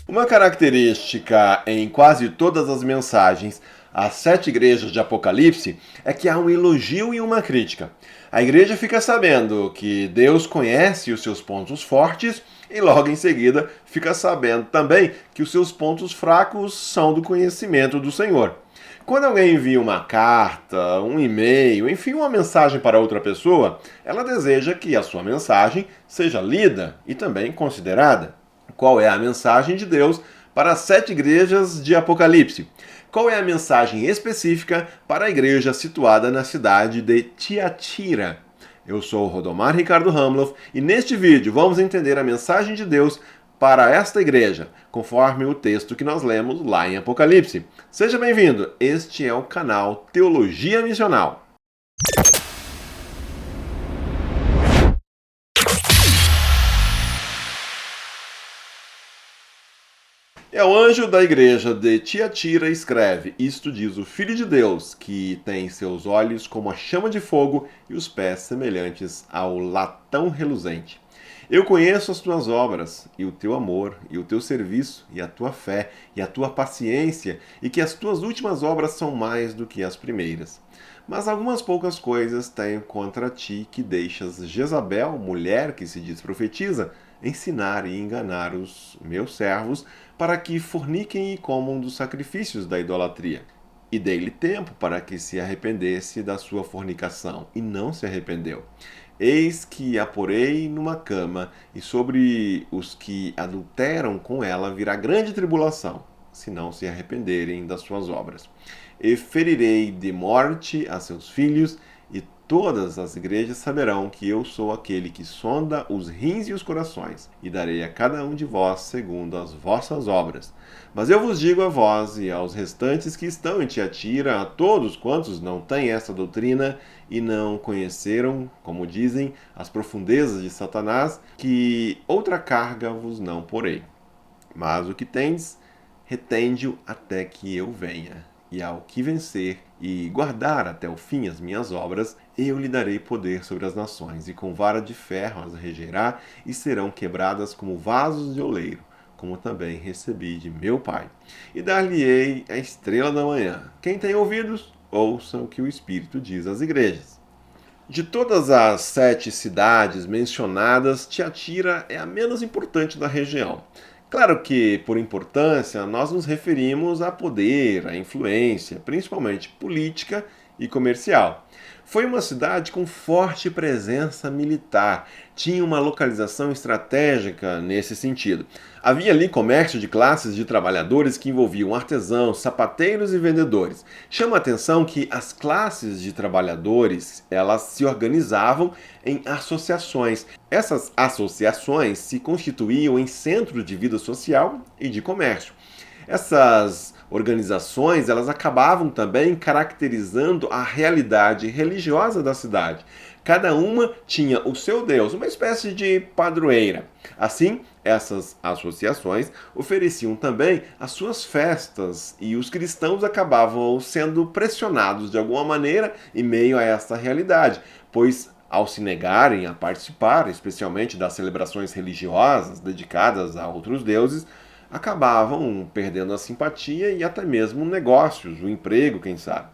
Uma característica em quase todas as mensagens às 7 igrejas de Apocalipse é que há um elogio e uma crítica. A igreja fica sabendo que Deus conhece os seus pontos fortes e logo em seguida fica sabendo também que os seus pontos fracos são do conhecimento do Senhor. Quando alguém envia uma carta, um e-mail, enfim, uma mensagem para outra pessoa, ela deseja que a sua mensagem seja lida e também considerada. Qual é a mensagem de Deus para as 7 igrejas de Apocalipse? Qual é a mensagem específica para a igreja situada na cidade de Tiatira? Eu sou o Rodomar Ricardo Hamloff e neste vídeo vamos entender a mensagem de Deus para esta igreja, conforme o texto que nós lemos lá em Apocalipse. Seja bem-vindo, este é o canal Teologia Missional. É o anjo da igreja de Tiatira escreve: Isto diz o Filho de Deus, que tem seus olhos como a chama de fogo e os pés semelhantes ao latão reluzente. Eu conheço as tuas obras, e o teu amor, e o teu serviço, e a tua fé, e a tua paciência, e que as tuas últimas obras são mais do que as primeiras. Mas algumas poucas coisas tenho contra ti, que deixas Jezabel, mulher que se diz profetiza, ensinar e enganar os meus servos, para que forniquem e comam dos sacrifícios da idolatria. E dei-lhe tempo para que se arrependesse da sua fornicação, e não se arrependeu. Eis que a porei numa cama, e sobre os que adulteram com ela virá grande tribulação, se não se arrependerem das suas obras. E ferirei de morte a seus filhos, e todas as igrejas saberão que eu sou aquele que sonda os rins e os corações, e darei a cada um de vós segundo as vossas obras. Mas eu vos digo a vós e aos restantes que estão em Tiatira, a todos quantos não têm essa doutrina e não conheceram, como dizem, as profundezas de Satanás, que outra carga vos não porei. Mas o que tendes, retende-o até que eu venha. E ao que vencer e guardar até o fim as minhas obras, eu lhe darei poder sobre as nações, e com vara de ferro as regerá, e serão quebradas como vasos de oleiro, como também recebi de meu Pai. E dar-lhe-ei a estrela da manhã. Quem tem ouvidos, ouçam o que o Espírito diz às igrejas. De todas as 7 cidades mencionadas, Tiatira é a menos importante da região. Claro que, por importância, nós nos referimos a poder, a influência, principalmente política e comercial. Foi uma cidade com forte presença militar, tinha uma localização estratégica nesse sentido. Havia ali comércio de classes de trabalhadores que envolviam artesãos, sapateiros e vendedores. Chama a atenção que as classes de trabalhadores, elas se organizavam em associações. Essas associações se constituíam em centros de vida social e de comércio. Essas organizações, elas acabavam também caracterizando a realidade religiosa da cidade. Cada uma tinha o seu deus, uma espécie de padroeira. Assim, essas associações ofereciam também as suas festas e os cristãos acabavam sendo pressionados de alguma maneira em meio a essa realidade, pois ao se negarem a participar, especialmente das celebrações religiosas dedicadas a outros deuses, acabavam perdendo a simpatia e até mesmo negócios, o emprego, quem sabe.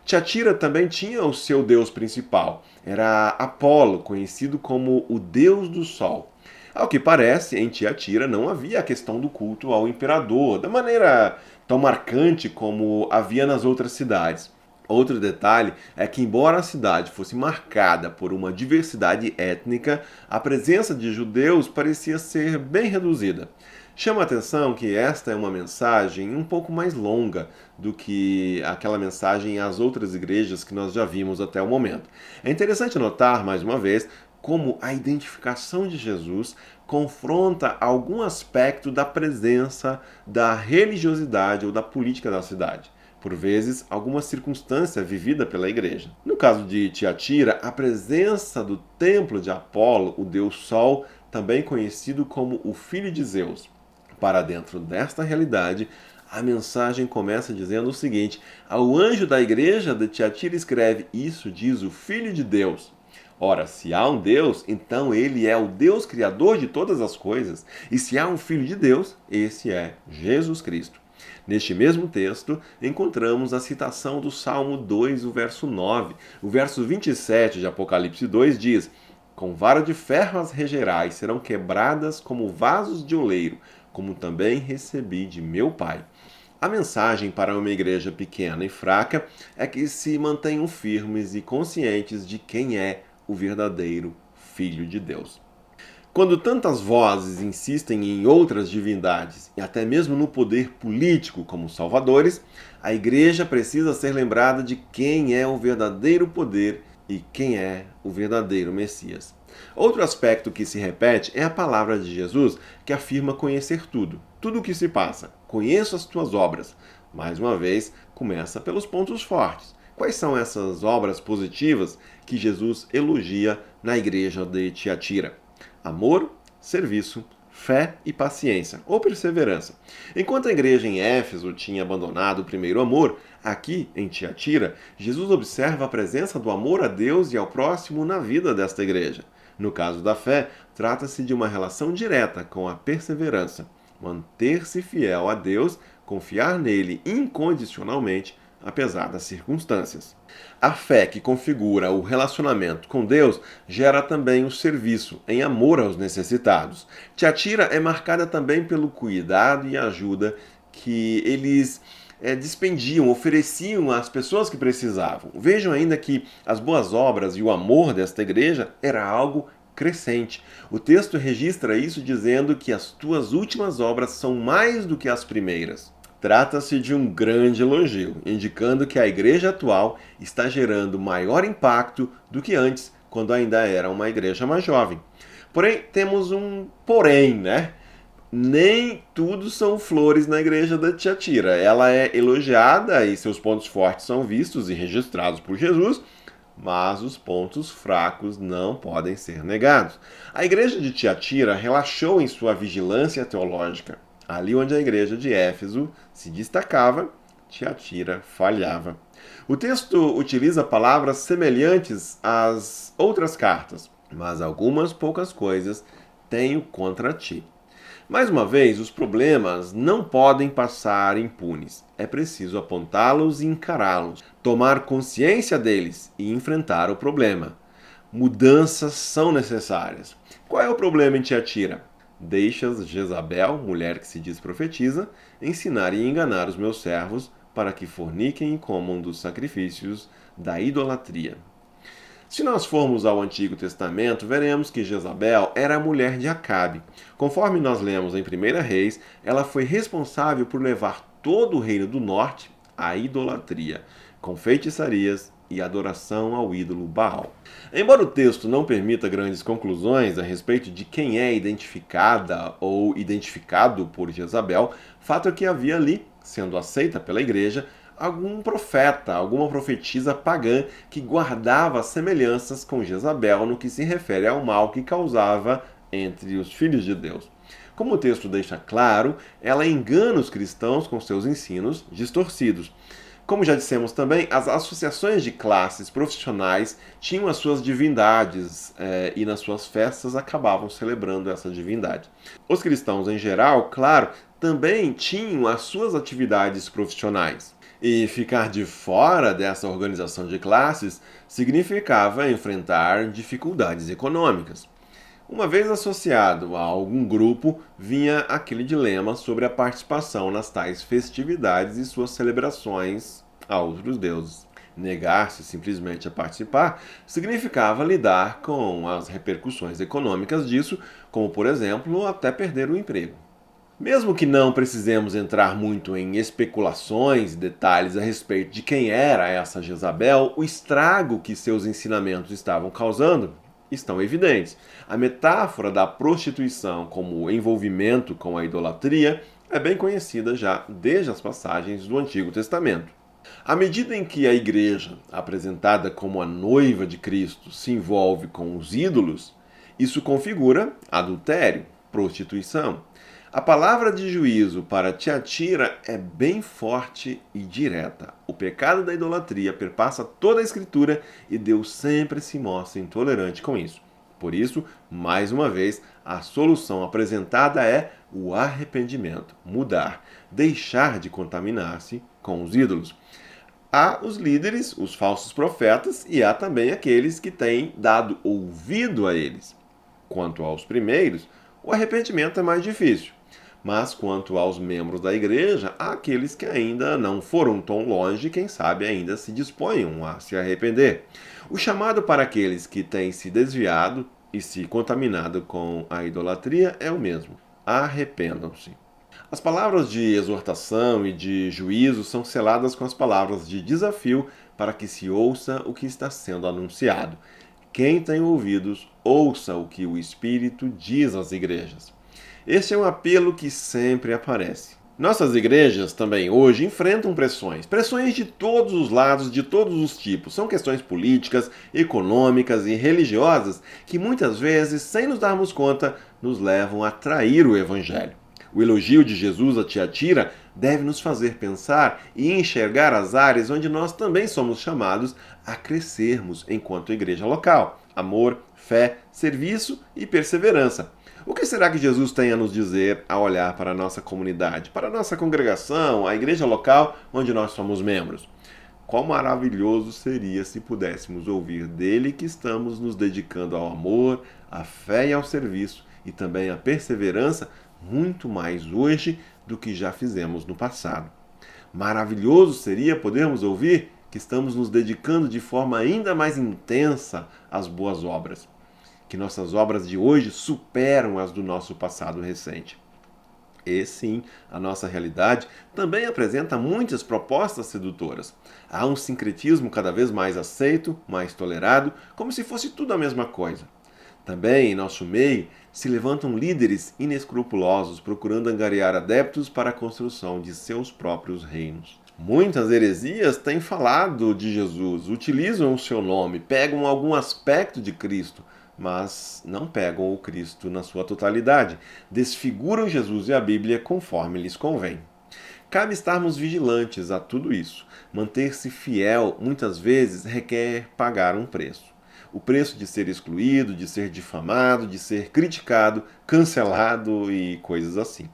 Tiatira também tinha o seu deus principal, era Apolo, conhecido como o deus do sol. Ao que parece, em Tiatira não havia a questão do culto ao imperador, da maneira tão marcante como havia nas outras cidades. Outro detalhe é que, embora a cidade fosse marcada por uma diversidade étnica, a presença de judeus parecia ser bem reduzida. Chama a atenção que esta é uma mensagem um pouco mais longa do que aquela mensagem às outras igrejas que nós já vimos até o momento. É interessante notar, mais uma vez, como a identificação de Jesus confronta algum aspecto da presença da religiosidade ou da política da cidade. Por vezes, alguma circunstância vivida pela igreja. No caso de Tiatira, a presença do templo de Apolo, o deus Sol, também conhecido como o filho de Zeus. Para dentro desta realidade, a mensagem começa dizendo o seguinte: ao anjo da igreja de Tiatira escreve: isso diz o Filho de Deus. Ora, se há um Deus, então ele é o Deus criador de todas as coisas. E se há um Filho de Deus, esse é Jesus Cristo. Neste mesmo texto, encontramos a citação do Salmo 2, o verso 9. O verso 27 de Apocalipse 2 diz: Com vara de ferro as regerás, serão quebradas como vasos de oleiro, como também recebi de meu Pai. A mensagem para uma igreja pequena e fraca é que se mantenham firmes e conscientes de quem é o verdadeiro Filho de Deus. Quando tantas vozes insistem em outras divindades e até mesmo no poder político como salvadores, a igreja precisa ser lembrada de quem é o verdadeiro poder e quem é o verdadeiro Messias. Outro aspecto que se repete é a palavra de Jesus, que afirma conhecer tudo, tudo o que se passa. Conheço as tuas obras. Mais uma vez, começa pelos pontos fortes. Quais são essas obras positivas que Jesus elogia na igreja de Tiatira? Amor, serviço, fé e paciência, ou perseverança. Enquanto a igreja em Éfeso tinha abandonado o primeiro amor, aqui em Tiatira, Jesus observa a presença do amor a Deus e ao próximo na vida desta igreja. No caso da fé, trata-se de uma relação direta com a perseverança. Manter-se fiel a Deus, confiar nele incondicionalmente, apesar das circunstâncias. A fé que configura o relacionamento com Deus gera também o serviço em amor aos necessitados. Tiatira é marcada também pelo cuidado e ajuda que eles dispendiam, ofereciam às pessoas que precisavam. Vejam ainda que as boas obras e o amor desta igreja era algo crescente. O texto registra isso dizendo que as tuas últimas obras são mais do que as primeiras. Trata-se de um grande elogio, indicando que a igreja atual está gerando maior impacto do que antes, quando ainda era uma igreja mais jovem. Porém, temos um porém, né? Nem tudo são flores na igreja da Tiatira. Ela é elogiada e seus pontos fortes são vistos e registrados por Jesus, mas os pontos fracos não podem ser negados. A igreja de Tiatira relaxou em sua vigilância teológica. Ali onde a igreja de Éfeso se destacava, Tiatira falhava. O texto utiliza palavras semelhantes às outras cartas, mas algumas poucas coisas tenho contra ti. Mais uma vez, os problemas não podem passar impunes. É preciso apontá-los e encará-los, tomar consciência deles e enfrentar o problema. Mudanças são necessárias. Qual é o problema em Tiatira? Deixas Jezabel, mulher que se diz profetiza, ensinar e enganar os meus servos para que forniquem e comam dos sacrifícios da idolatria. Se nós formos ao Antigo Testamento, veremos que Jezabel era a mulher de Acabe. Conforme nós lemos em 1 Reis, ela foi responsável por levar todo o reino do norte à idolatria, com feitiçarias e adoração ao ídolo Baal. Embora o texto não permita grandes conclusões a respeito de quem é identificada ou identificado por Jezabel, fato é que havia ali, sendo aceita pela igreja, algum profeta, alguma profetisa pagã que guardava semelhanças com Jezabel no que se refere ao mal que causava entre os filhos de Deus. Como o texto deixa claro, ela engana os cristãos com seus ensinos distorcidos. Como já dissemos também, as associações de classes profissionais tinham as suas divindades e nas suas festas acabavam celebrando essa divindade. Os cristãos em geral, claro, também tinham as suas atividades profissionais. E ficar de fora dessa organização de classes significava enfrentar dificuldades econômicas. Uma vez associado a algum grupo, vinha aquele dilema sobre a participação nas tais festividades e suas celebrações a outros deuses. Negar-se simplesmente a participar significava lidar com as repercussões econômicas disso, como, por exemplo, até perder o emprego. Mesmo que não precisemos entrar muito em especulações e detalhes a respeito de quem era essa Jezabel, o estrago que seus ensinamentos estavam causando estão evidentes. A metáfora da prostituição como envolvimento com a idolatria é bem conhecida já desde as passagens do Antigo Testamento. À medida em que a igreja, apresentada como a noiva de Cristo, se envolve com os ídolos, isso configura adultério, prostituição. A palavra de juízo para Tiatira é bem forte e direta. O pecado da idolatria perpassa toda a Escritura e Deus sempre se mostra intolerante com isso. Por isso, mais uma vez, a solução apresentada é o arrependimento, mudar, deixar de contaminar-se com os ídolos. Há os líderes, os falsos profetas, e há também aqueles que têm dado ouvido a eles. Quanto aos primeiros, o arrependimento é mais difícil. Mas quanto aos membros da igreja, há aqueles que ainda não foram tão longe, quem sabe ainda se disponham a se arrepender. O chamado para aqueles que têm se desviado e se contaminado com a idolatria é o mesmo: arrependam-se. As palavras de exortação e de juízo são seladas com as palavras de desafio para que se ouça o que está sendo anunciado. Quem tem ouvidos, ouça o que o Espírito diz às igrejas. Este é um apelo que sempre aparece. Nossas igrejas também hoje enfrentam pressões de todos os lados, de todos os tipos. São questões políticas, econômicas e religiosas que muitas vezes, sem nos darmos conta, nos levam a trair o Evangelho. O elogio de Jesus a Tiatira deve nos fazer pensar e enxergar as áreas onde nós também somos chamados a crescermos enquanto igreja local: amor, fé, serviço e perseverança. O que será que Jesus tem a nos dizer ao olhar para a nossa comunidade, para a nossa congregação, a igreja local onde nós somos membros? Quão maravilhoso seria se pudéssemos ouvir dele que estamos nos dedicando ao amor, à fé e ao serviço, e também à perseverança, muito mais hoje do que já fizemos no passado. Maravilhoso seria podermos ouvir que estamos nos dedicando de forma ainda mais intensa às boas obras, que nossas obras de hoje superam as do nosso passado recente. E sim, a nossa realidade também apresenta muitas propostas sedutoras. Há um sincretismo cada vez mais aceito, mais tolerado, como se fosse tudo a mesma coisa. Também em nosso meio se levantam líderes inescrupulosos procurando angariar adeptos para a construção de seus próprios reinos. Muitas heresias têm falado de Jesus, utilizam o seu nome, pegam algum aspecto de Cristo, mas não pegam o Cristo na sua totalidade, desfiguram Jesus e a Bíblia conforme lhes convém. Cabe estarmos vigilantes a tudo isso. Manter-se fiel muitas vezes requer pagar um preço. O preço de ser excluído, de ser difamado, de ser criticado, cancelado e coisas assim.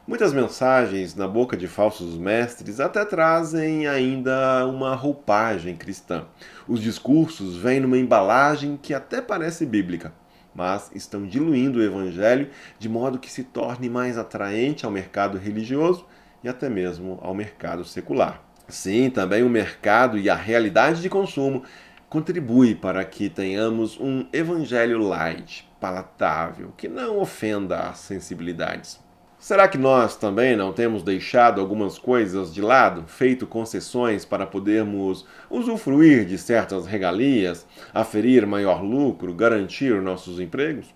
Muitas mensagens na boca de falsos mestres até trazem ainda uma roupagem cristã. Os discursos vêm numa embalagem que até parece bíblica, mas estão diluindo o evangelho de modo que se torne mais atraente ao mercado religioso e até mesmo ao mercado secular. Sim, também o mercado e a realidade de consumo contribui para que tenhamos um evangelho light, palatável, que não ofenda as sensibilidades. Será que nós também não temos deixado algumas coisas de lado, feito concessões para podermos usufruir de certas regalias, aferir maior lucro, garantir nossos empregos?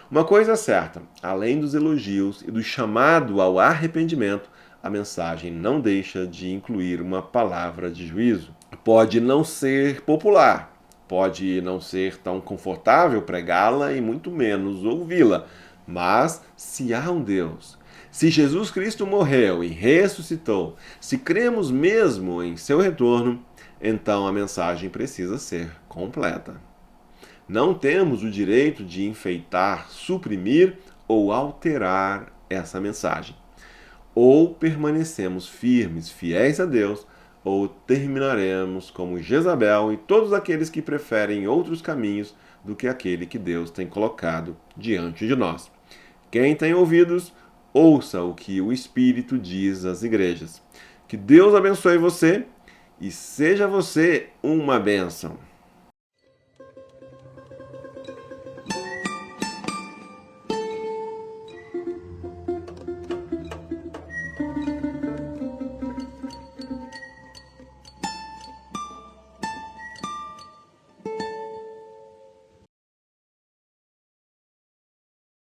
Uma coisa é certa: além dos elogios e do chamado ao arrependimento, a mensagem não deixa de incluir uma palavra de juízo. Pode não ser popular, pode não ser tão confortável pregá-la e muito menos ouvi-la, mas se há um Deus, se Jesus Cristo morreu e ressuscitou, se cremos mesmo em seu retorno, então a mensagem precisa ser completa. Não temos o direito de enfeitar, suprimir ou alterar essa mensagem. Ou permanecemos firmes, fiéis a Deus, ou terminaremos como Jezabel e todos aqueles que preferem outros caminhos do que aquele que Deus tem colocado diante de nós. Quem tem ouvidos, ouça o que o Espírito diz às igrejas. Que Deus abençoe você e seja você uma bênção.